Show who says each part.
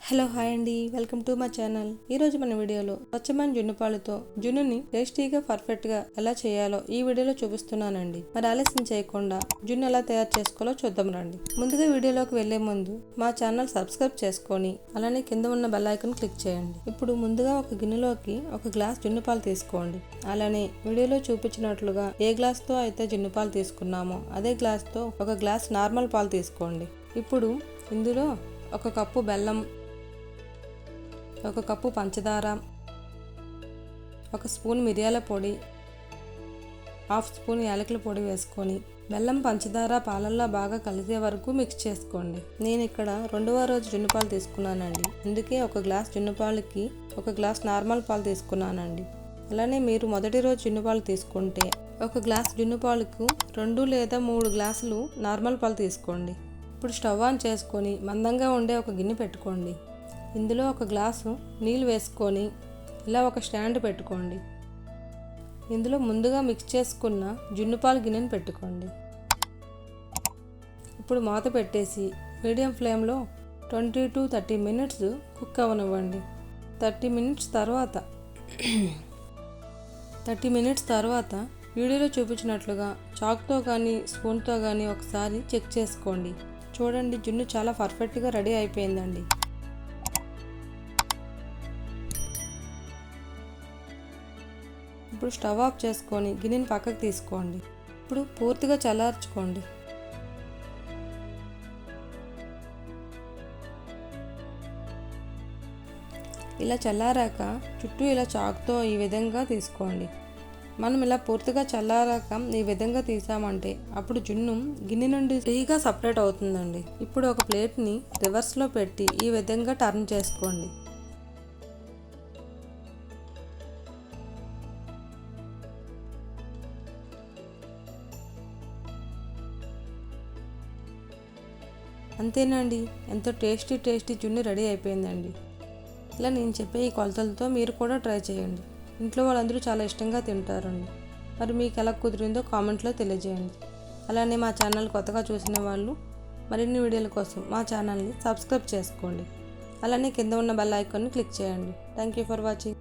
Speaker 1: Hello hi అండి, welcome to my channel. ఈ రోజు మన వీడియోలో స్వచ్ఛమైన జున్ను పాలతో జున్నుని టేస్టీగా పర్ఫెక్ట్ గా ఎలా చేయాలో ఈ వీడియోలో చూపిస్తున్నానండి. మరి ఆలస్యం చేయకుండా జున్ను ఎలా తయారు చేసుకోవాలో చూద్దాం రండి. ముందుగా వీడియోలోకి వెళ్లే ముందు మా ఛానల్ సబ్స్క్రైబ్ చేసుకొని అలానే కింద ఉన్న బెల్ ఐకాన్ క్లిక్ చేయండి. ఇప్పుడు ముందుగా ఒక గిన్నెలోకి ఒక గ్లాస్ జున్ను పాలు తీసుకోండి. అలానే వీడియోలో చూపించినట్లుగా ఏ గ్లాస్ తో అయితే జున్ను పాలు తీసుకున్నామో అదే గ్లాస్ తో ఒక గ్లాస్ నార్మల్ పాలు తీసుకోండి. ఇప్పుడు ఇందులో ఒక కప్పు బెల్లం, ఒక కప్పు పంచదార, ఒక స్పూన్ మిరియాల పొడి, హాఫ్ స్పూన్ యాలకుల పొడి వేసుకొని బెల్లం పంచదార పాలల్లో బాగా కలిసే వరకు మిక్స్ చేసుకోండి. నేను ఇక్కడ రెండవ రోజు జున్ను పాలు తీసుకున్నానండి, అందుకే ఒక గ్లాస్ జున్ను పాలకి ఒక గ్లాస్ నార్మల్ పాలు తీసుకున్నానండి. అలానే మీరు మొదటి రోజు జున్ను పాలు తీసుకుంటే ఒక గ్లాస్ జున్ను పాలకు 2 లేదా 3 గ్లాసులు నార్మల్ పాలు తీసుకోండి. ఇప్పుడు స్టవ్ ఆన్ చేసుకొని మందంగా ఉండే ఒక గిన్నె పెట్టుకోండి. ఇందులో ఒక గ్లాసు నీళ్ళు వేసుకొని ఇలా ఒక స్టాండ్ పెట్టుకోండి. ఇందులో ముందుగా మిక్స్ చేసుకున్న జున్ను పాలు గిన్నెని పెట్టుకోండి. ఇప్పుడు మూత పెట్టేసి మీడియం ఫ్లేమ్లో 20 to 30 మినిట్స్ కుక్ అవ్వనివ్వండి. 30 మినిట్స్ తర్వాత వీడియోలో చూపించినట్లుగా చాక్తో కానీ స్పూన్తో కానీ ఒకసారి చెక్ చేసుకోండి. చూడండి, జున్ను చాలా పర్ఫెక్ట్గా రెడీ అయిపోయిందండి. ఇప్పుడు స్టవ్ ఆఫ్ చేసుకొని గిన్నెని పక్కకు తీసుకోండి. ఇప్పుడు పూర్తిగా చల్లార్చుకోండి. ఇలా చల్లారాక చుట్టూ ఇలా చాకుతో ఈ విధంగా తీసుకోండి. మనం ఇలా పూర్తిగా చల్లారాక ఈ విధంగా తీసామంటే అప్పుడు జున్ను గిన్నె నుండి ఫ్రీగా సపరేట్ అవుతుందండి. ఇప్పుడు ఒక ప్లేట్ని రివర్స్లో పెట్టి ఈ విధంగా టర్న్ చేసుకోండి. అంతేనండి, ఎంతో టేస్టీ జున్ను రెడీ అయిపోయిందండి. ఇలా నేను చెప్పే ఈ కొలతలతో మీరు కూడా ట్రై చేయండి. ఇంట్లో వాళ్ళందరూ చాలా ఇష్టంగా తింటారండి. మరి మీకు ఎలా కుదిరిందో కామెంట్లో తెలియజేయండి. అలానే మా ఛానల్ కొత్తగా చూసిన వాళ్ళు మరిన్ని వీడియోల కోసం మా ఛానల్ని సబ్స్క్రైబ్ చేసుకోండి. అలానే కింద ఉన్న బెల్ ఐకాన్ని క్లిక్ చేయండి. Thank you for watching.